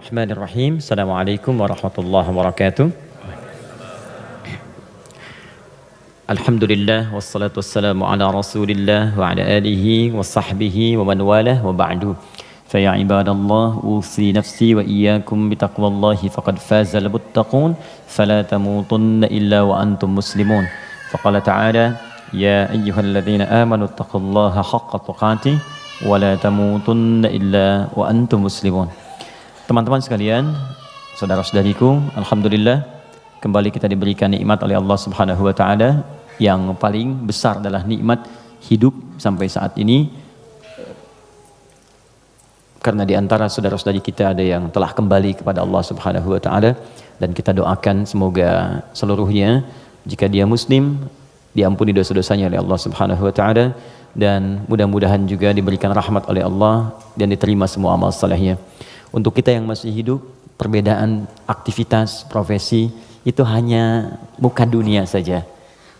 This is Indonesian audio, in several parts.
Bismillahirrahmanirrahim. Assalamualaikum warahmatullahi wabarakatuh. Alhamdulillah wassalatu wassalamu ala Rasulillah wa ala alihi wa sahbihi wa man walah wa ba'du. Fa ya ibadallah usi nafsi wa iyyakum bitaqwallahi faqad fazal muttaqun fala tamutunna illa wa antum muslimun. Faqala ta'ala ya ayyuhalladzina amanu taqullaha haqqa tuqatih wa la tamutunna illa wa antum muslimun. Teman-teman sekalian, saudara-saudariku, alhamdulillah kembali kita diberikan nikmat oleh Allah Subhanahu wa taala. Yang paling besar adalah nikmat hidup sampai saat ini. Karena di antara saudara-saudari kita ada yang telah kembali kepada Allah Subhanahu wa taala, dan kita doakan semoga seluruhnya jika dia muslim diampuni dosa-dosanya oleh Allah Subhanahu wa taala, dan mudah-mudahan juga diberikan rahmat oleh Allah dan diterima semua amal salehnya. Untuk kita yang masih hidup, perbedaan aktivitas, profesi itu hanya muka dunia saja.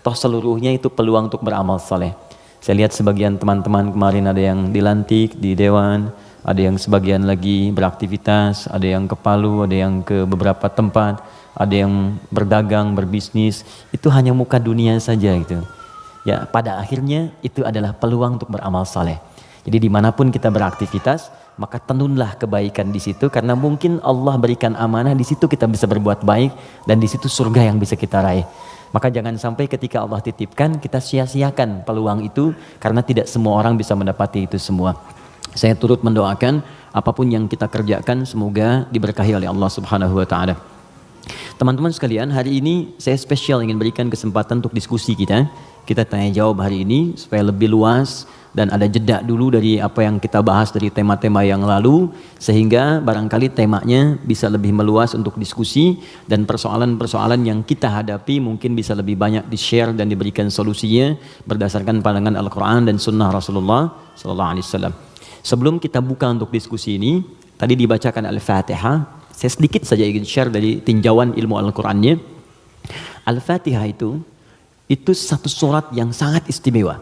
Toh seluruhnya itu peluang untuk beramal saleh. Saya lihat sebagian teman-teman kemarin ada yang dilantik di dewan, ada yang sebagian lagi beraktivitas, ada yang ke Palu, ada yang ke beberapa tempat, ada yang berdagang, berbisnis. Itu hanya muka dunia saja gitu. Ya, pada akhirnya itu adalah peluang untuk beramal saleh. Jadi dimanapun kita beraktivitas, maka tenunlah kebaikan di situ, karena mungkin Allah berikan amanah di situ kita bisa berbuat baik, dan di situ surga yang bisa kita raih. Maka jangan sampai ketika Allah titipkan kita sia-siakan peluang itu, karena tidak semua orang bisa mendapati itu semua. Saya turut mendoakan apapun yang kita kerjakan semoga diberkahi oleh Allah Subhanahu wa taala. Teman-teman sekalian, hari ini saya spesial ingin berikan kesempatan untuk diskusi kita. Kita tanya jawab hari ini supaya lebih luas dan ada jeda dulu dari apa yang kita bahas dari tema-tema yang lalu, sehingga barangkali temanya bisa lebih meluas untuk diskusi, dan persoalan-persoalan yang kita hadapi mungkin bisa lebih banyak di-share dan diberikan solusinya berdasarkan pandangan Al-Quran dan Sunnah Rasulullah SAW. Sebelum kita buka untuk diskusi ini, tadi dibacakan Al-Fatihah. Saya sedikit saja ingin share dari tinjauan ilmu Al-Qurannya. Al-Fatihah itu satu surat yang sangat istimewa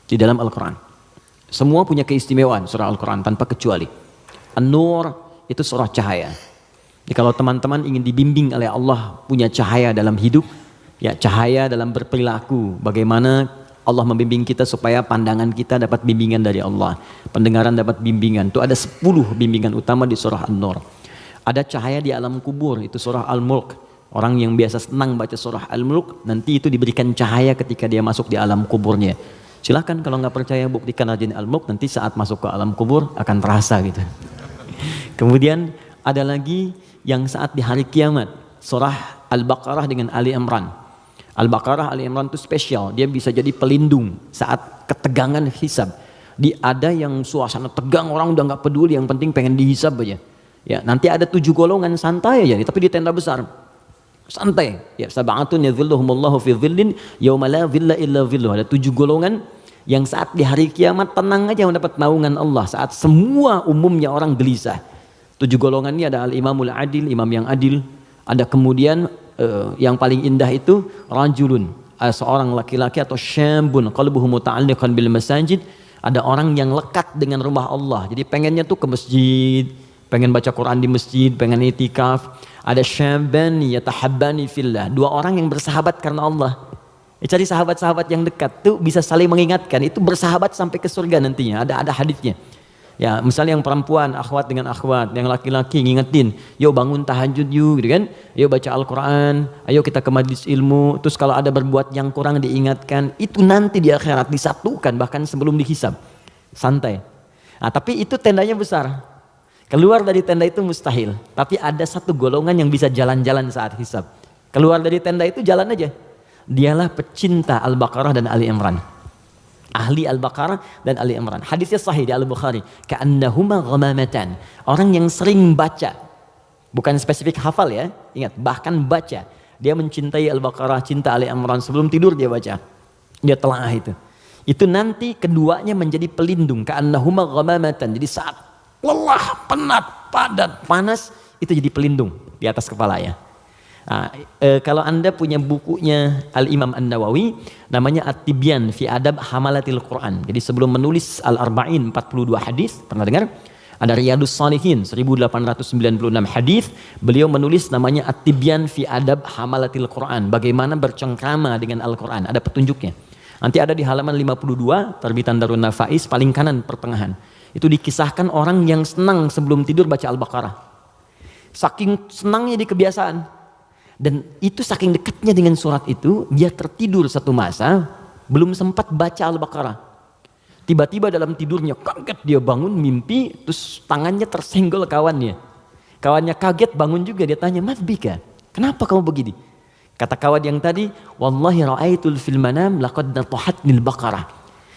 di dalam Al-Quran. Semua punya keistimewaan surah Al-Quran tanpa kecuali. An-Nur itu surah cahaya. Jadi kalau teman-teman ingin dibimbing oleh Allah punya cahaya dalam hidup, ya cahaya dalam berperilaku, bagaimana Allah membimbing kita supaya pandangan kita dapat bimbingan dari Allah, pendengaran dapat bimbingan. Itu ada 10 bimbingan utama di surah An-Nur. Ada cahaya di alam kubur, itu surah Al-Mulk. Orang yang biasa senang baca surah Al-Mulk, nanti itu diberikan cahaya ketika dia masuk di alam kuburnya. Silakan kalau nggak percaya buktikan rajin Al-Mulk, nanti saat masuk ke alam kubur akan terasa gitu. Kemudian ada lagi yang saat di hari kiamat, surah Al-Baqarah dengan Ali Imran. Al-Baqarah Ali Imran itu spesial, dia bisa jadi pelindung saat ketegangan hisab. Ada yang suasana tegang, orang udah nggak peduli, yang penting pengen dihisab aja. Ya, nanti ada 7 golongan santai aja, tapi di tenda besar. Santai, ya sab'atun yadhilluhumullahu fi dhillin yauma la dhilla illa dhilluh. Ada 7 golongan yang saat di hari kiamat tenang aja mendapat naungan Allah, saat semua umumnya orang gelisah. 7 golongan ini ada al-imamul adil, imam yang adil. Ada kemudian yang paling indah itu rajulun, seorang laki-laki, atau syambun qalbuhu muta'alliqan bil masajid. Ada orang yang lekat dengan rumah Allah, jadi pengennya tuh ke masjid, pengen baca Quran di masjid, pengen itikaf. Ada syabani yatahabbani fillah, 2 orang yang bersahabat karena Allah. Cari sahabat-sahabat yang dekat tuh bisa saling mengingatkan, itu bersahabat sampai ke surga nantinya. Ada hadisnya. Ya, misalnya yang perempuan akhwat dengan akhwat, yang laki-laki ngingetin, yuk bangun tahajud yuk, gitu kan? Yuk baca Al-Quran, ayo kita ke majlis ilmu. Terus kalau ada berbuat yang kurang diingatkan, itu nanti di akhirat disatukan bahkan sebelum dihisab. Santai. Nah, tapi itu tendanya besar. Keluar dari tenda itu mustahil, tapi ada 1 golongan yang bisa jalan-jalan saat hisab. Keluar dari tenda itu jalan aja. Dialah pecinta Al-Baqarah dan Ali Imran. Ahli Al-Baqarah dan Ali Imran. Hadisnya sahih di Al-Bukhari. Ka'annahuma ghamamatan. Orang yang sering baca Bukan spesifik hafal ya, ingat, bahkan baca. Dia mencintai Al-Baqarah, cinta Ali Imran, sebelum tidur dia baca. Dia telaah itu. Itu nanti keduanya menjadi pelindung, ka'annahuma ghamamatan. Jadi saat lelah, penat, padat, panas, itu jadi pelindung di atas kepala ya. Nah, kalau Anda punya bukunya Al-Imam An-Nawawi, namanya At-Tibyan fi Adab Hamalatil Quran. Jadi sebelum menulis Al-Arba'in 42 hadis, pernah dengar? Ada Riyadus Shalihin 1896 hadis, beliau menulis namanya At-Tibyan fi Adab Hamalatil Quran, bagaimana bercengkrama dengan Al-Quran, ada petunjuknya. Nanti ada di halaman 52 terbitan Darun Nafais paling kanan pertengahan. Itu dikisahkan orang yang senang sebelum tidur baca Al-Baqarah. Saking senangnya di kebiasaan, dan itu saking dekatnya dengan surat itu, dia tertidur satu masa belum sempat baca Al-Baqarah. Tiba-tiba dalam tidurnya kaget, dia bangun mimpi, terus tangannya tersenggol kawannya. Kawannya kaget, bangun juga, dia tanya, "Mat bika, kenapa kamu begini?" Kata kawan yang tadi, "Wallahi ra'aitul fil manam laqad natahatnil baqarah."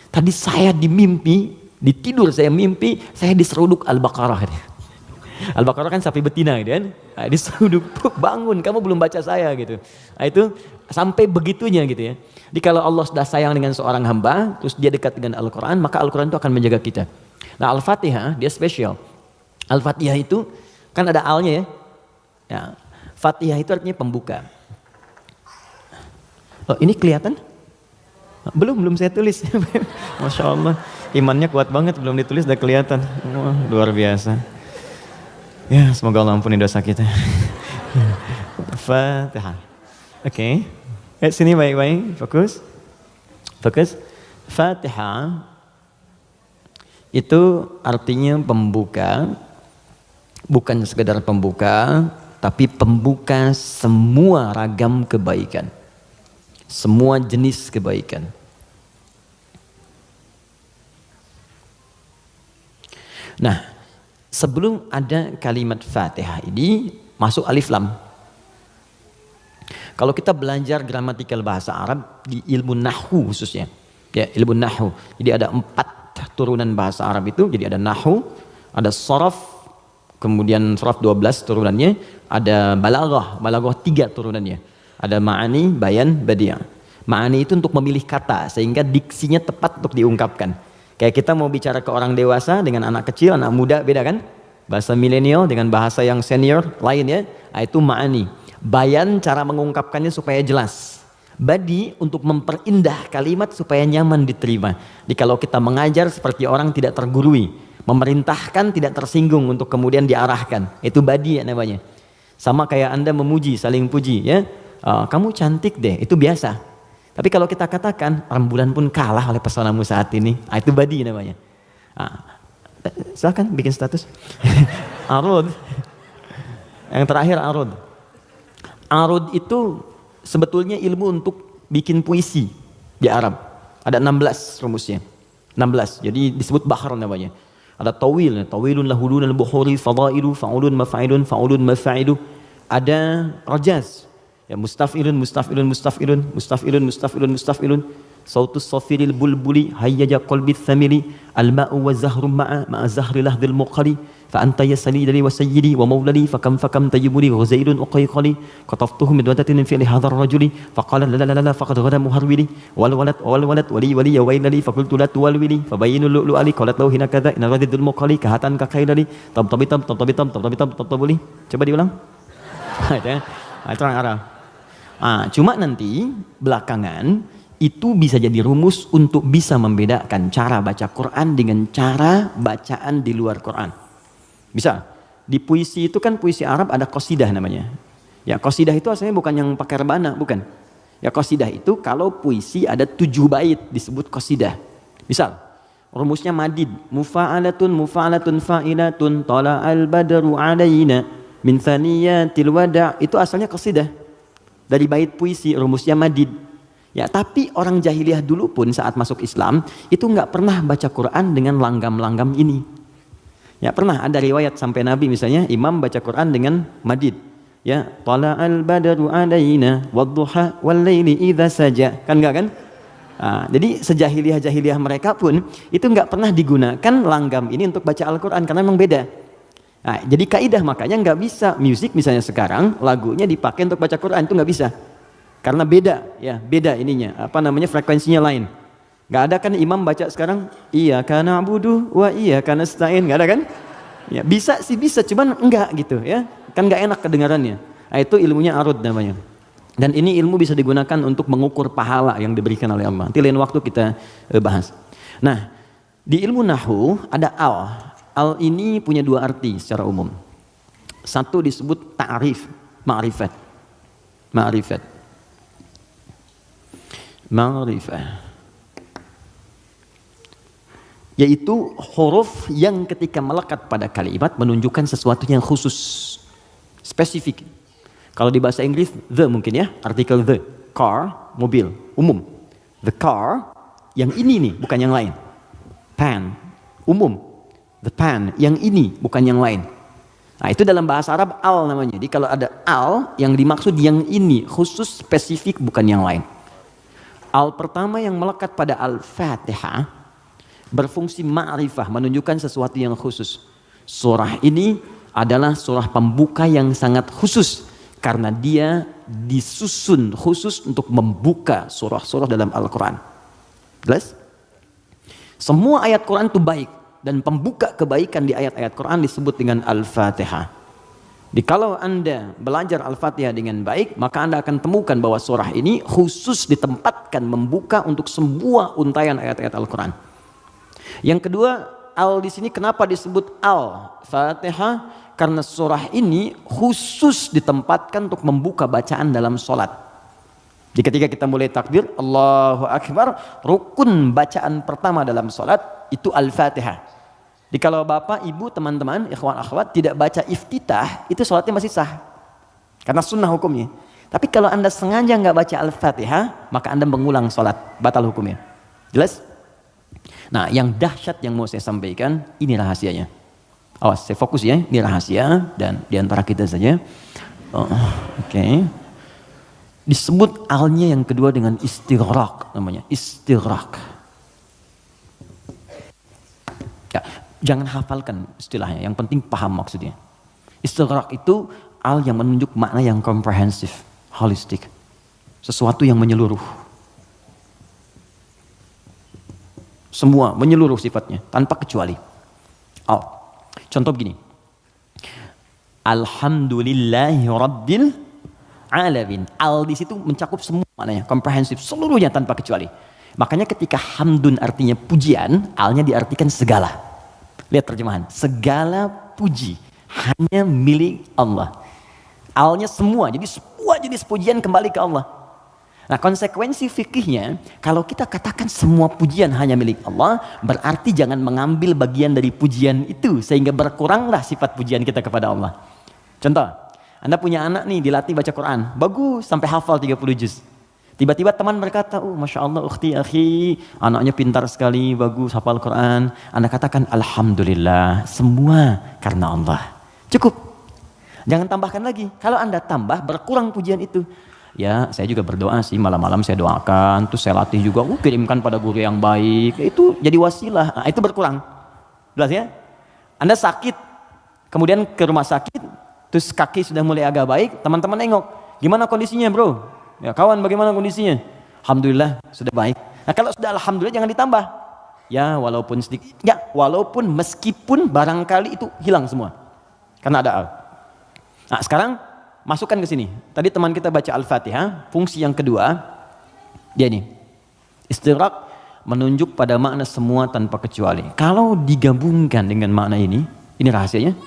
Tadi saya di mimpi, di tidur saya mimpi, saya diseruduk Al-Baqarah. Al-Baqarah kan sapi betina gitu kan. Nah, diseruduk, bangun, kamu belum baca saya gitu. Nah, itu sampai begitunya gitu ya. Jadi kalau Allah sudah sayang dengan seorang hamba, terus dia dekat dengan Al-Quran, maka Al-Quran itu akan menjaga kita. Nah, Al-Fatihah dia spesial. Al-Fatihah itu kan ada alnya ya. Ya, Fatihah itu artinya pembuka. Oh, ini kelihatan? Belum saya tulis. Masya Allah, imannya kuat banget, belum ditulis udah kelihatan. Wah, luar biasa. Ya, semoga Allah ampuni dosa kita. Fatihah. Oke. Sini baik-baik, fokus. Fokus. Fatihah itu artinya pembuka, bukan sekedar pembuka, tapi pembuka semua ragam kebaikan. Semua jenis kebaikan. Nah, sebelum ada kalimat Fatihah ini masuk alif lam. Kalau kita belajar gramatikal bahasa Arab di ilmu nahwu khususnya, ya ilmu nahwu. Jadi ada 4 turunan bahasa Arab itu. Jadi ada nahwu, ada sharaf, kemudian sharaf 12 turunannya, ada balaghah, balaghah 3 turunannya. Ada ma'ani, bayan, badi'. Ma'ani itu untuk memilih kata sehingga diksinya tepat untuk diungkapkan. Kayak kita mau bicara ke orang dewasa dengan anak kecil, anak muda beda kan? Bahasa milenial dengan bahasa yang senior lain ya. Nah, itu ma'ani. Bayan cara mengungkapkannya supaya jelas. Badi untuk memperindah kalimat supaya nyaman diterima. Jadi kalau kita mengajar seperti orang tidak tergurui, memerintahkan tidak tersinggung untuk kemudian diarahkan. Itu badi ya namanya. Sama kayak Anda memuji, saling puji ya. Kamu cantik deh, itu biasa. Tapi kalau kita katakan rembulan pun kalah oleh pesonamu saat ini, itu badi namanya. Silakan bikin status. Arud. Yang terakhir arud. Arud itu sebetulnya ilmu untuk bikin puisi di Arab. Ada 16 rumusnya. 16. Jadi disebut bahar namanya. Ada tawil, tawilun lahulun al-buhuri fadailu fa'ulun mafa'ilun fa'ulun mafa'ilu. Ada rajaz. Ya mustaf'ilun mustaf'ilun mustaf'ilun mustaf'ilun mustaf'ilun mustaf'ilun. Sautus safiril bulbuli hayyaja qalbi thamili al-ma'u wa zahru ma'a zahri lahdhil muqali fa anta yasali dari wa sayyidi wa maulali fa kam tayyibuli ghuzailun uqayqali qataftuhu min wadatin fi hadhar rajuli fa qala la la la faqad ghada muharwili wal walad wali wali ya wailali fa qultu la tuwalwili fa bayyinu lu'lu ali qalat lahu hina kadza inna radidul muqali kahatan ka khailali tabtabitam tabtabuli. Coba diulang. Itu orang Arab. Cuma nanti belakangan itu bisa jadi rumus untuk bisa membedakan cara baca Quran dengan cara bacaan di luar Quran. Bisa. Di puisi itu kan puisi Arab ada qasidah namanya. Ya qasidah itu asalnya bukan yang pakai rebana, bukan. Ya qasidah itu kalau puisi ada 7 bait disebut qasidah. Misal, rumusnya madid, mufa'alatun fa'ilatun tala'al badru alaina min thaniyatil wada', itu asalnya qasidah. Dari bait puisi rumusnya madid. Ya, tapi orang jahiliyah dulu pun saat masuk Islam itu nggak pernah baca Quran dengan langgam-langgam ini. Ya, pernah ada riwayat sampai Nabi misalnya imam baca Quran dengan madid. Ya, tala'al badru alaina wadduha wal laili idza saja. Kan enggak kan? Jadi sejahiliyah-jahiliyah mereka pun itu nggak pernah digunakan langgam ini untuk baca Al-Quran karena memang beda. Nah, jadi kaidah makanya nggak bisa musik misalnya sekarang lagunya dipakai untuk baca Quran, itu nggak bisa. Karena beda, ya beda ininya, apa namanya, frekuensinya lain. Nggak ada kan imam baca sekarang, iyyaka na'budu wa iyyaka nasta'in, nggak ada kan? Ya bisa sih bisa, cuman enggak gitu ya, kan nggak enak kedengarannya. Nah, itu ilmunya arud namanya. Dan ini ilmu bisa digunakan untuk mengukur pahala yang diberikan oleh Allah. Nanti lain waktu kita bahas. Nah, di ilmu nahwu ada al. Al ini punya dua arti secara umum. Satu disebut ta'rif, ma'rifat. Ma'rifat. Ma'rifah. Yaitu huruf yang ketika melekat pada kalimat menunjukkan sesuatu yang khusus, spesifik. Kalau di bahasa Inggris, the mungkin ya, artikel the. Car, mobil, umum. The car, yang ini nih, bukan yang lain. Pen, umum. The pen, yang ini, bukan yang lain. Nah, itu dalam bahasa Arab al namanya. Jadi kalau ada al, yang dimaksud yang ini, khusus, spesifik, bukan yang lain. Al pertama yang melekat pada Al-Fatihah, berfungsi ma'rifah, menunjukkan sesuatu yang khusus. Surah ini adalah surah pembuka yang sangat khusus, karena dia disusun khusus untuk membuka surah-surah dalam Al-Quran. Jelas? Semua ayat Quran itu baik, dan pembuka kebaikan di ayat-ayat Quran disebut dengan Al-Fatihah. Jadi kalau Anda belajar Al-Fatihah dengan baik, maka Anda akan temukan bahwa surah ini khusus ditempatkan membuka untuk semua untayan ayat-ayat Al-Quran. Yang kedua, al di sini kenapa disebut Al-Fatihah? Karena surah ini khusus ditempatkan untuk membuka bacaan dalam sholat. Jadi ketika kita mulai takbir, Allahu Akbar, rukun bacaan pertama dalam sholat itu Al-Fatihah. Jadi kalau bapak, ibu, teman-teman, ikhwan, akhwat tidak baca iftitah, itu sholatnya masih sah. Karena sunnah hukumnya. Tapi kalau Anda sengaja nggak baca Al-Fatihah, maka Anda mengulang sholat, batal hukumnya. Jelas? Nah, yang dahsyat yang mau saya sampaikan, ini rahasianya. Awas, saya fokus ya, ini rahasia dan diantara kita saja. Oke. Disebut alnya yang kedua dengan istighraq namanya, istighraq. Ya, jangan hafalkan istilahnya, yang penting paham maksudnya. Istighraq itu al yang menunjuk makna yang komprehensif, holistik. Sesuatu yang menyeluruh. Semua menyeluruh sifatnya, tanpa kecuali. Al. Contoh begini. Alhamdulillahi Rabbil Alamin. Al di situ mencakup semua maknanya, komprehensif, seluruhnya tanpa kecuali. Makanya ketika hamdun artinya pujian, alnya diartikan segala. Lihat terjemahan, segala puji hanya milik Allah. Alnya semua, jadi semua jenis pujian kembali ke Allah. Nah, konsekuensi fikihnya, kalau kita katakan semua pujian hanya milik Allah, berarti jangan mengambil bagian dari pujian itu, sehingga berkuranglah sifat pujian kita kepada Allah. Contoh, Anda punya anak nih, dilatih baca Quran, bagus sampai hafal 30 juz. Tiba-tiba teman berkata, oh Masya Allah ukhti akhi, anaknya pintar sekali, bagus hafal Quran. Anda katakan Alhamdulillah, semua karena Allah. Cukup, jangan tambahkan lagi. Kalau Anda tambah, berkurang pujian itu. Ya, saya juga berdoa sih, malam-malam saya doakan, terus saya latih juga, kirimkan pada guru yang baik, itu jadi wasilah. Nah, itu berkurang. Jelas ya? Anda sakit, kemudian ke rumah sakit, terus kaki sudah mulai agak baik, teman-teman nengok, gimana kondisinya bro? Ya kawan, bagaimana kondisinya? Alhamdulillah sudah baik. Nah, kalau sudah alhamdulillah jangan ditambah. Ya walaupun sedikit, ya walaupun meskipun barangkali itu hilang semua, karena ada al. Nah sekarang masukkan ke sini. Tadi teman kita baca Al-Fatihah, fungsi yang kedua, dia ini. Istighraq menunjuk pada makna semua tanpa kecuali. Kalau digabungkan dengan makna ini rahasianya.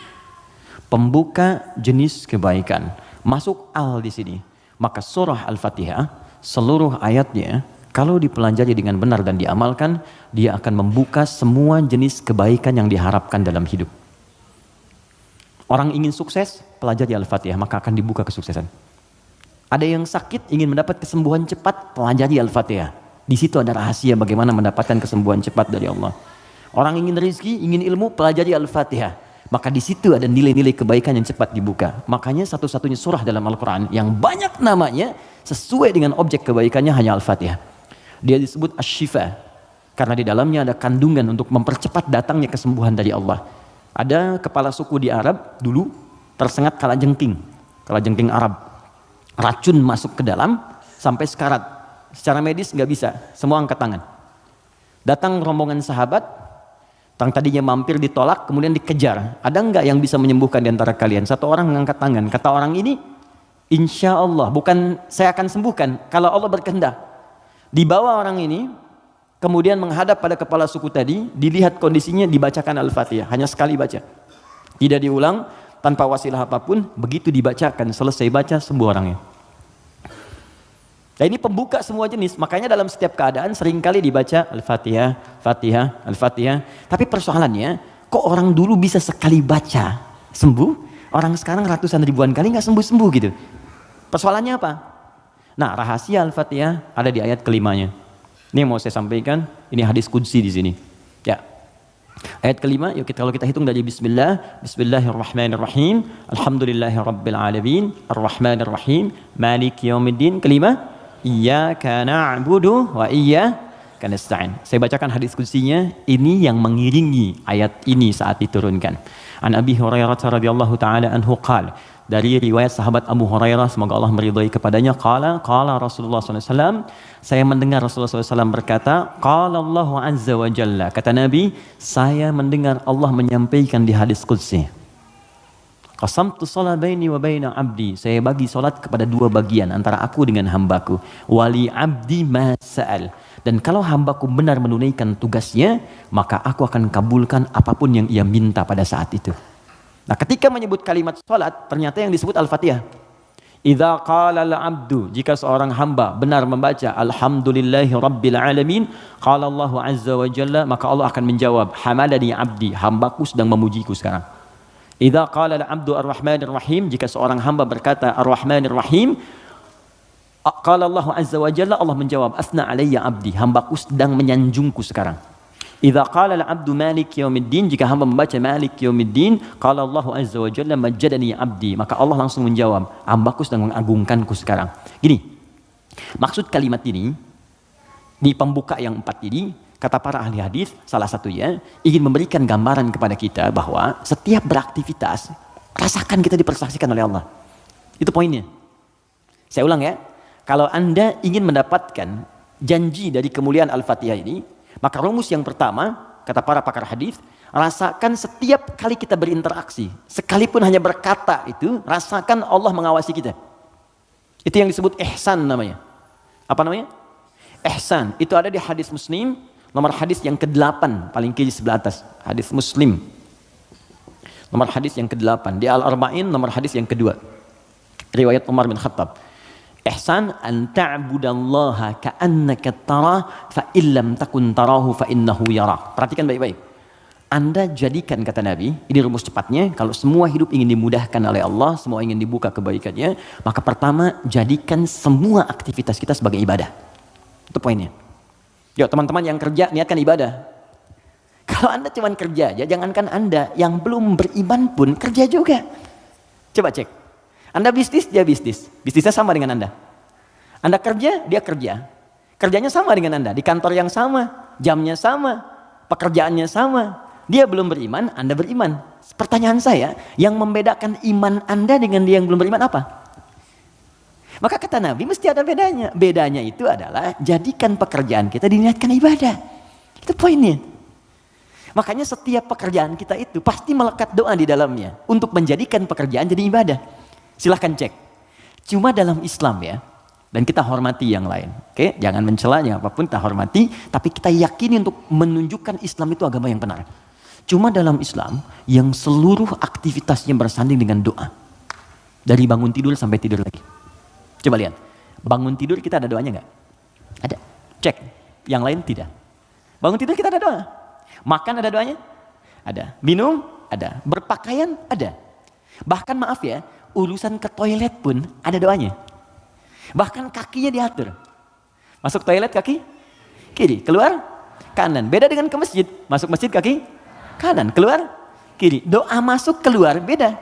Pembuka jenis kebaikan. Masuk al di sini. Maka surah Al-Fatihah, seluruh ayatnya, kalau dipelajari dengan benar dan diamalkan, dia akan membuka semua jenis kebaikan yang diharapkan dalam hidup. Orang ingin sukses, pelajari Al-Fatihah, maka akan dibuka kesuksesan. Ada yang sakit, ingin mendapat kesembuhan cepat, pelajari Al-Fatihah. Di situ ada rahasia bagaimana mendapatkan kesembuhan cepat dari Allah. Orang ingin rezeki, ingin ilmu, pelajari Al-Fatihah. Maka di situ ada nilai-nilai kebaikan yang cepat dibuka. Makanya satu-satunya surah dalam Al-Quran yang banyak namanya sesuai dengan objek kebaikannya hanya Al-Fatihah. Dia disebut Asy-Syifa karena di dalamnya ada kandungan untuk mempercepat datangnya kesembuhan dari Allah. Ada kepala suku di Arab dulu tersengat kalajengking Arab. Racun masuk ke dalam sampai sekarat. Secara medis nggak bisa, semua angkat tangan. Datang rombongan sahabat, yang tadinya mampir ditolak, kemudian dikejar. Ada nggak yang bisa menyembuhkan di antara kalian? Satu orang mengangkat tangan. Kata orang ini, insya Allah, bukan saya akan sembuhkan, kalau Allah berkehendak. Dibawa orang ini, kemudian menghadap pada kepala suku tadi, dilihat kondisinya, dibacakan Al-Fatihah. Hanya sekali baca. Tidak diulang, tanpa wasilah apapun, begitu dibacakan, selesai baca, sembuh orangnya. Nah ini pembuka semua jenis, makanya dalam setiap keadaan seringkali dibaca Al-Fatihah, Fatihah, Al-Fatihah. Tapi persoalannya, kok orang dulu bisa sekali baca sembuh, orang sekarang ratusan ribuan kali nggak sembuh-sembuh gitu. Persoalannya apa? Nah rahasia Al-Fatihah ada di ayat kelimanya. Ini yang mau saya sampaikan, ini hadis qudsi di sini. Ya. Ayat kelima, yuk kalau kita hitung dari Bismillah, Bismillahirrahmanirrahim, Alhamdulillahirabbil alamin, Arrahmanirrahim, Maliki yaumiddin. Kelima, Iyyaka na'budu wa iyyaka nasta'in. Saya bacakan hadis qudsinya, ini yang mengiringi ayat ini saat diturunkan. An Abi Hurairah radhiyallahu taala anhu qala, dari riwayat sahabat Abu Hurairah semoga Allah meridhai kepadanya, qala Rasulullah SAW, saya mendengar Rasulullah SAW berkata, qala Allah azza wa jalla, kata Nabi, saya mendengar Allah menyampaikan di hadis qudsi, qasamtu shalah baini wa baina abdi, saya bagi salat kepada dua bagian antara aku dengan hambaku, wali abdi ma sa'al, dan kalau hambaku benar menunaikan tugasnya, maka aku akan kabulkan apapun yang ia minta pada saat itu. Nah ketika menyebut kalimat salat, ternyata yang disebut Al-Fatihah. Idza qala al-'abdu, jika seorang hamba benar membaca Alhamdulillahi rabbil alamin, qala Allah azza wa jalla, maka Allah akan menjawab, hamadani abdi, hambaku sedang memujiku sekarang. Idza qala al-'abdu ar-rahmanir rahim, jika seorang hamba berkata ar-rahmanir rahim, qala Allah azza wa jalla, Allah menjawab, asna alayya abdi, hambaku sedang menyanjungku sekarang. Idza qala al-'abdu maliki yaumiddin, jika hamba membaca maliki yaumiddin, qala Allah azza wa jalla majjadani abdi, maka Allah langsung menjawab, hambaku sedang mengagungkanku sekarang. Gini, maksud kalimat ini di pembuka yang 4 ini, kata para ahli hadis, salah satunya ingin memberikan gambaran kepada kita bahwa setiap beraktivitas rasakan kita dipersaksikan oleh Allah. Itu poinnya. Saya ulang ya, kalau Anda ingin mendapatkan janji dari kemuliaan Al-Fatihah ini, maka rumus yang pertama, kata para pakar hadis, rasakan setiap kali kita berinteraksi, sekalipun hanya berkata itu, rasakan Allah mengawasi kita. Itu yang disebut ihsan namanya. Apa namanya? Ihsan. Itu ada di hadis Muslim, nomor hadis yang ke-8, paling kiri sebelah atas. Hadis Muslim. Nomor hadis yang ke-8. Di Al-Arba'in, nomor hadis yang kedua. Riwayat Umar bin Khattab. Ihsan an ta'budallaha ka'annaka tarah fa illam takun tarahu fa innahu yarak. Perhatikan baik-baik. Anda jadikan, kata Nabi, ini rumus cepatnya, kalau semua hidup ingin dimudahkan oleh Allah, semua ingin dibuka kebaikannya, maka pertama jadikan semua aktivitas kita sebagai ibadah. Itu poinnya. Yuk teman-teman yang kerja, niatkan ibadah. Kalau Anda cuma kerja aja, jangankan Anda, yang belum beriman pun kerja juga. Coba cek. Anda bisnis, dia bisnis. Bisnisnya sama dengan Anda. Anda kerja, dia kerja. Kerjanya sama dengan Anda. Di kantor yang sama, jamnya sama, pekerjaannya sama. Dia belum beriman, Anda beriman. Pertanyaan saya, yang membedakan iman Anda dengan dia yang belum beriman apa? Maka kata Nabi, mesti ada bedanya. Bedanya itu adalah, jadikan pekerjaan kita diniatkan ibadah. Itu poinnya. Makanya setiap pekerjaan kita itu pasti melekat doa di dalamnya. Untuk menjadikan pekerjaan jadi ibadah. Silahkan cek. Cuma dalam Islam ya, dan kita hormati yang lain. Oke, jangan mencelanya apapun, kita hormati, tapi kita yakini untuk menunjukkan Islam itu agama yang benar. Cuma dalam Islam yang seluruh aktivitasnya bersanding dengan doa. Dari bangun tidur sampai tidur lagi. Coba lihat. Bangun tidur kita ada doanya nggak? Ada. Cek. Yang lain tidak. Bangun tidur kita ada doa. Makan ada doanya? Ada. Minum? Ada. Berpakaian? Ada. Bahkan maaf ya, urusan ke toilet pun ada doanya. Bahkan kakinya diatur. Masuk toilet kaki kiri, keluar kanan. Beda dengan ke masjid. Masuk masjid kaki kanan, keluar kiri. Doa masuk keluar beda.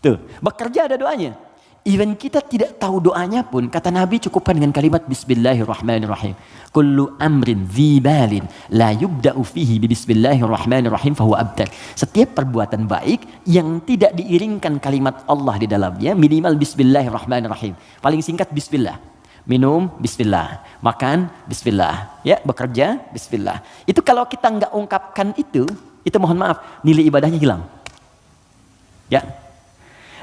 Tuh, bekerja ada doanya. Even kita tidak tahu doanya pun, kata Nabi cukupkan dengan kalimat Bismillahirrahmanirrahim. Kullu amrin dzibalin la yubda'u fihi bi Bismillahirrahmanirrahim fahuwa abtar. Setiap perbuatan baik yang tidak diiringkan kalimat Allah di dalamnya, minimal Bismillahirrahmanirrahim. Paling singkat Bismillah. Minum, Bismillah. Makan, Bismillah. Ya, bekerja, Bismillah. Itu kalau kita nggak ungkapkan itu mohon maaf, nilai ibadahnya hilang. Ya.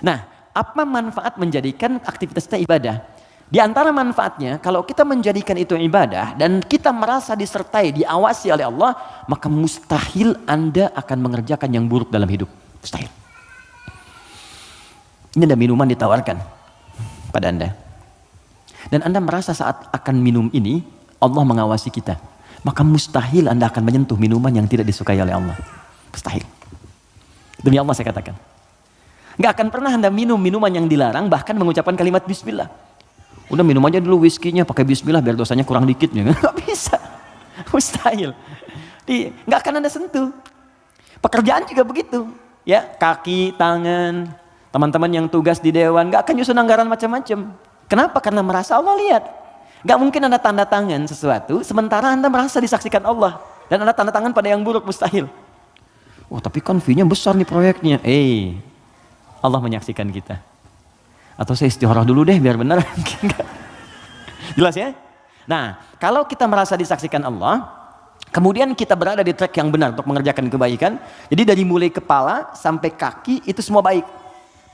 Nah, apa manfaat menjadikan aktivitas kita ibadah? Di antara manfaatnya, kalau kita menjadikan itu ibadah dan kita merasa disertai, diawasi oleh Allah, maka mustahil Anda akan mengerjakan yang buruk dalam hidup. Mustahil. Ini ada minuman ditawarkan pada Anda. Dan Anda merasa saat akan minum ini, Allah mengawasi kita. Maka mustahil Anda akan menyentuh minuman yang tidak disukai oleh Allah. Mustahil. Demi Allah saya katakan. Nggak akan pernah Anda minum minuman yang dilarang, bahkan mengucapkan kalimat Bismillah. Udah minum aja dulu whiskinya pakai Bismillah biar dosanya kurang dikit. Nggak bisa. Mustahil. Nggak akan Anda sentuh. Pekerjaan juga begitu. Ya, kaki, tangan, teman-teman yang tugas di dewan, nggak akan nyusun anggaran macam-macam. Kenapa? Karena merasa Allah lihat. Nggak mungkin Anda tanda tangan sesuatu, sementara Anda merasa disaksikan Allah. Dan Anda tanda tangan pada yang buruk, mustahil. Oh tapi kan fee-nya besar nih proyeknya. Allah menyaksikan kita. Atau saya istikharah dulu deh biar benar. Jelas ya? Nah, kalau kita merasa disaksikan Allah, kemudian kita berada di track yang benar untuk mengerjakan kebaikan. Jadi dari mulai kepala sampai kaki itu semua baik.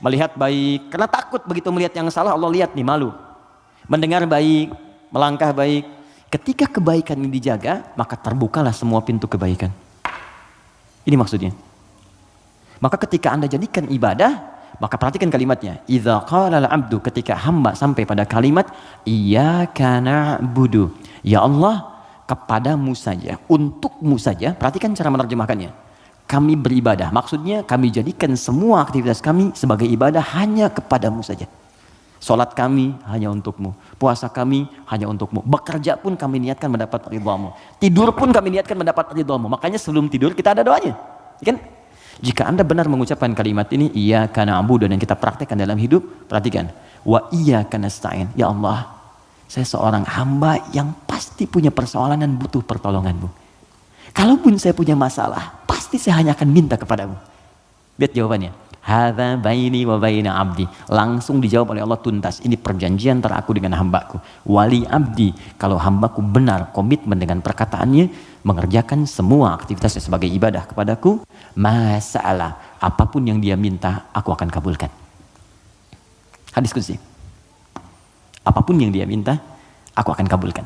Melihat baik, karena takut begitu melihat yang salah Allah lihat nih, malu. Mendengar baik, melangkah baik. Ketika kebaikan ini dijaga, maka terbukalah semua pintu kebaikan. Ini maksudnya. Maka ketika Anda jadikan ibadah, maka perhatikan kalimatnya. Idza qala al-'abdu, ketika hamba sampai pada kalimat iyyaka na'budu. Ya Allah, kepadamu saja, untukmu saja. Perhatikan cara menerjemahkannya. Kami beribadah. Maksudnya kami jadikan semua aktivitas kami sebagai ibadah hanya kepadamu saja. Salat kami hanya untukmu. Puasa kami hanya untukmu. Bekerja pun kami niatkan mendapat ridhamu. Tidur pun kami niatkan mendapat ridhamu. Makanya sebelum tidur kita ada doanya. Kan? Jika Anda benar mengucapkan kalimat ini, iyyaka na'budu, dan kita praktekkan dalam hidup, perhatikan. Wa iyyaka nasta'in. Ya Allah, saya seorang hamba yang pasti punya persoalan dan butuh pertolonganmu. Kalaupun saya punya masalah, pasti saya hanya akan minta kepadamu. Lihat jawabannya. Hadza baini wa baina abdi. Langsung dijawab oleh Allah tuntas. Ini perjanjian antara aku dengan hambaku. Wali abdi. Kalau hambaku benar komitmen dengan perkataannya, mengerjakan semua aktivitasnya sebagai ibadah kepadaku, masalah apapun yang dia minta, aku akan kabulkan. Hadis qudsi. Apapun yang dia minta, aku akan kabulkan.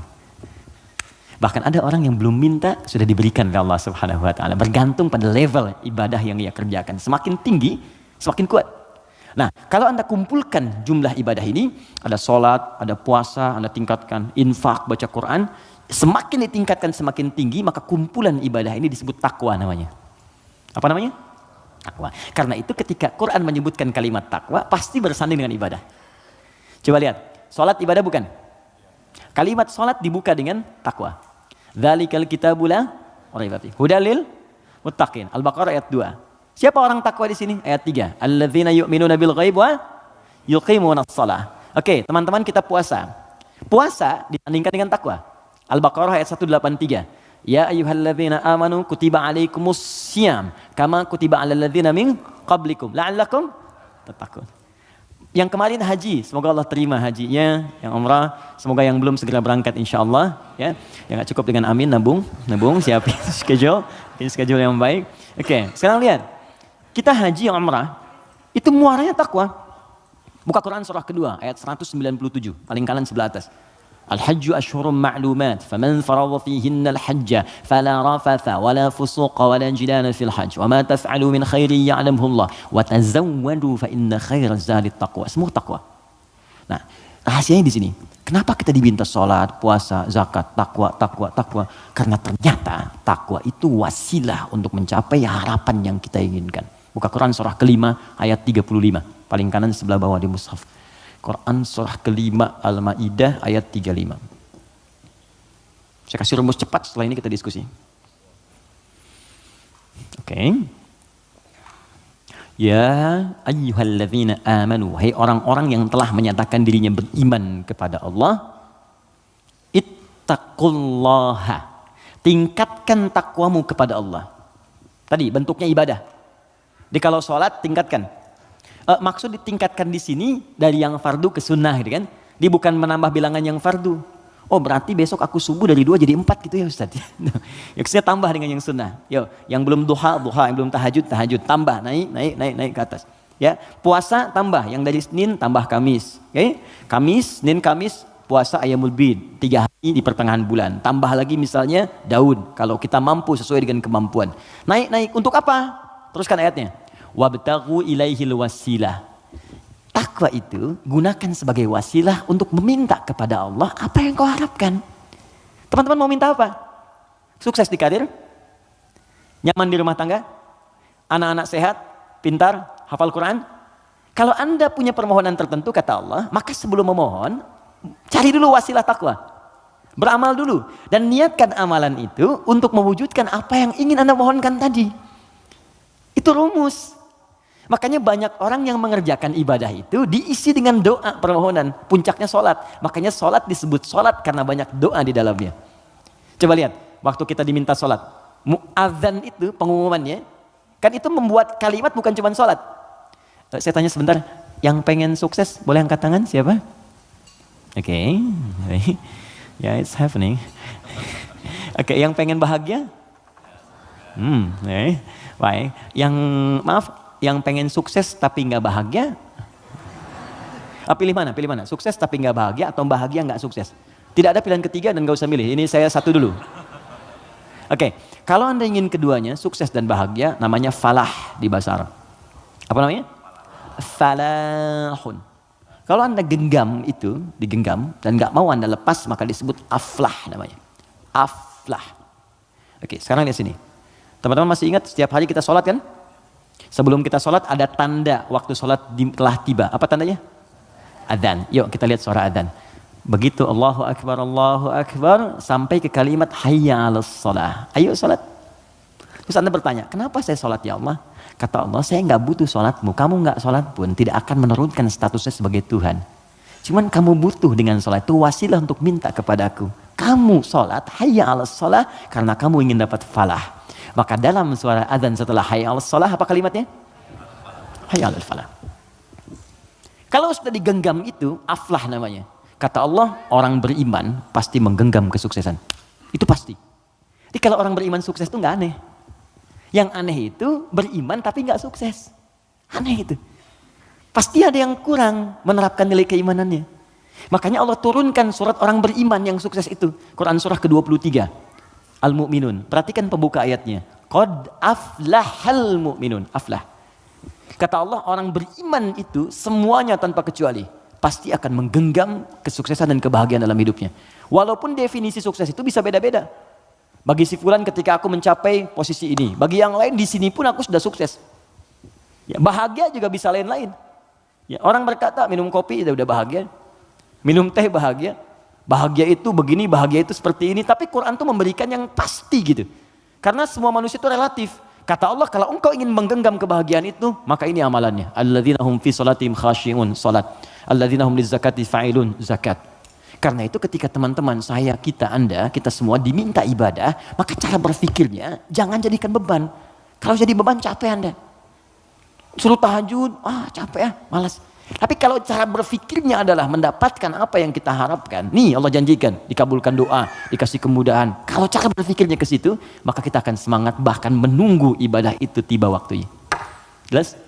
Bahkan ada orang yang belum minta sudah diberikan oleh Allah Subhanahu wa taala, bergantung pada level ibadah yang ia kerjakan. Semakin tinggi, semakin kuat. Nah, kalau Anda kumpulkan jumlah ibadah ini, ada sholat, ada puasa, Anda tingkatkan infak, baca Quran, semakin ditingkatkan semakin tinggi, maka kumpulan ibadah ini disebut takwa namanya. Apa namanya? Takwa. Karena itu ketika Quran menyebutkan kalimat takwa, pasti bersanding dengan ibadah. Coba lihat, sholat ibadah bukan? Kalimat sholat dibuka dengan takwa. Dzalikal kitabul la raiba fihi hudal lil muttaqin. Al-Baqarah ayat 2. Siapa orang takwa di sini? Ayat 3. Alladzina yu'minuna bil ghaib wa yuqimunas shalah. Oke, teman-teman, kita puasa. Puasa ditandingkan dengan takwa. Al-Baqarah ayat 183. Ya ayyuhalladzina amanu kutiba alaikumus syiyam kama kutiba alal ladzina min qablikum la'allakum tattaqun. Yang kemarin haji, semoga Allah terima hajinya. Yang umrah, semoga yang belum segera berangkat insyaallah, ya. Yang gak cukup dengan amin, nabung, siapin schedule yang baik. Oke, sekarang lihat. Kita haji yang umrah, itu muaranya takwa. Buka Quran surah kedua, ayat 197, paling kanan sebelah atas. Al-hajju ashhurum ma'lumat, faman faradha fihinna al-hajja fala rafatha wala fusuqa wala jidala fil hajj wa ma taf'alu min khairin ya'lamhu Allah wa tazawwadu fa inna khairaz zadi taqwa. Semua takwa. Nah, rahasianya di sini. Kenapa kita diminta salat, puasa, zakat, takwa? Karena ternyata takwa itu wasilah untuk mencapai harapan yang kita inginkan. Buka Quran surah kelima ayat 35, paling kanan sebelah bawah di mushaf. Quran surah kelima Al-Maidah ayat 35. Saya kasih rumus cepat, setelah ini kita diskusi. Oke. Ya ayyuhalladzina amanu, hai orang-orang yang telah menyatakan dirinya beriman kepada Allah, ittaqullaha, tingkatkan takwamu kepada Allah. Tadi bentuknya ibadah. Jadi kalau sholat tingkatkan. Maksud ditingkatkan di sini dari yang fardu ke sunnah, gitu kan? Dia bukan menambah bilangan yang fardu. Oh berarti besok aku subuh dari 2 jadi 4 gitu ya Ustaz. Maksudnya tambah dengan yang sunnah. Yo, yang belum duha, yang belum tahajud, tambah, naik ke atas. Ya, puasa tambah, yang dari Senin tambah Kamis. Okay? Kamis, Senin, Kamis, puasa Ayyamul Bid, 3 hari di pertengahan bulan. Tambah lagi misalnya daun, kalau kita mampu sesuai dengan kemampuan. Naik, untuk apa? Teruskan ayatnya. Wabtaghu ilaihil wasilah. Takwa itu gunakan sebagai wasilah untuk meminta kepada Allah apa yang kau harapkan. Teman-teman mau minta apa? Sukses di karir? Nyaman di rumah tangga? Anak-anak sehat? Pintar? Hafal Quran? Kalau Anda punya permohonan tertentu kata Allah, maka sebelum memohon, cari dulu wasilah takwa. Beramal dulu. Dan niatkan amalan itu untuk mewujudkan apa yang ingin Anda mohonkan tadi. Itu rumus. Makanya banyak orang yang mengerjakan ibadah itu diisi dengan doa permohonan. Puncaknya sholat. Makanya sholat disebut sholat karena banyak doa di dalamnya. Coba lihat, waktu kita diminta sholat. Mu'adzan itu pengumumannya, kan itu membuat kalimat bukan cuma sholat. Saya tanya sebentar, yang pengen sukses boleh angkat tangan siapa? Oke. Yeah, it's happening. Oke, yang pengen bahagia? Baik. Yang pengen sukses tapi nggak bahagia, pilih mana? Sukses tapi nggak bahagia atau bahagia nggak sukses? Tidak ada pilihan ketiga dan nggak usah milih. Ini saya satu dulu. Oke, kalau Anda ingin keduanya, sukses dan bahagia, namanya falah di bahasa Arab. Apa namanya? Falahun. Kalau Anda digenggam dan nggak mau Anda lepas, maka disebut aflah namanya. Aflah. Oke, sekarang lihat sini. Teman-teman masih ingat setiap hari kita sholat kan? Sebelum kita sholat ada tanda waktu sholat telah tiba. Apa tandanya? Adzan. Yuk kita lihat suara adzan. Begitu Allahu Akbar sampai ke kalimat hayya 'alas shalah. Ayo sholat. Terus Anda bertanya, kenapa saya sholat ya Allah? Kata Allah, saya nggak butuh sholatmu. Kamu nggak sholat pun tidak akan menurunkan statusnya sebagai Tuhan. Cuman kamu butuh dengan sholat itu wasilah untuk minta kepadaku. Kamu sholat hayya 'alas shalah karena kamu ingin dapat falah. Maka dalam suara adzan setelah hayya 'alas shalah apa kalimatnya? Hayya 'alal falah. Kalau sudah digenggam itu aflah namanya. Kata Allah, orang beriman pasti menggenggam kesuksesan. Itu pasti. Jadi kalau orang beriman sukses itu nggak aneh. Yang aneh itu beriman tapi nggak sukses. Aneh itu. Pasti ada yang kurang menerapkan nilai keimanannya. Makanya Allah turunkan surat orang beriman yang sukses itu. Quran surah ke-23. Al-Mu'minun. Perhatikan pembuka ayatnya. Qad aflahal mu'minun. Aflah. Kata Allah, orang beriman itu semuanya tanpa kecuali pasti akan menggenggam kesuksesan dan kebahagiaan dalam hidupnya. Walaupun definisi sukses itu bisa beda-beda. Bagi si fulan ketika aku mencapai posisi ini, bagi yang lain di sini pun aku sudah sukses. Ya, bahagia juga bisa lain-lain. Ya, orang berkata minum kopi udah bahagia, minum teh bahagia. Bahagia itu begini, bahagia itu seperti ini. Tapi Quran tuh memberikan yang pasti gitu. Karena semua manusia itu relatif. Kata Allah, kalau engkau ingin menggenggam kebahagiaan itu, maka ini amalannya. Alladzina hum fi salatihim khashi'un, salat. Alladzina hum lizakati fa'ilun, zakat. Karena itu ketika teman-teman saya, Anda, kita semua diminta ibadah, maka cara berpikirnya jangan jadikan beban. Kalau jadi beban capek Anda. Suruh tahajud, capek malas. Tapi kalau cara berpikirnya adalah mendapatkan apa yang kita harapkan, nih Allah janjikan, dikabulkan doa, dikasih kemudahan. Kalau cara berpikirnya ke situ, maka kita akan semangat bahkan menunggu ibadah itu tiba waktunya. Jelas?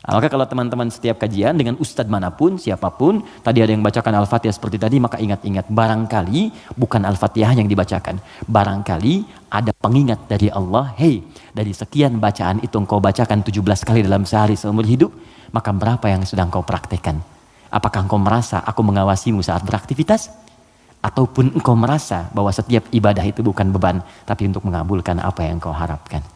Nah, maka kalau teman-teman setiap kajian dengan ustadz manapun, siapapun, tadi ada yang bacakan Al-Fatihah seperti tadi, maka ingat-ingat, barangkali bukan Al-Fatihah yang dibacakan. Barangkali ada pengingat dari Allah, hey, dari sekian bacaan itu engkau bacakan 17 kali dalam sehari seumur hidup, maka berapa yang sedang kau praktekkan? Apakah engkau merasa aku mengawasimu saat beraktivitas? Ataupun engkau merasa bahwa setiap ibadah itu bukan beban, tapi untuk mengabulkan apa yang kau harapkan?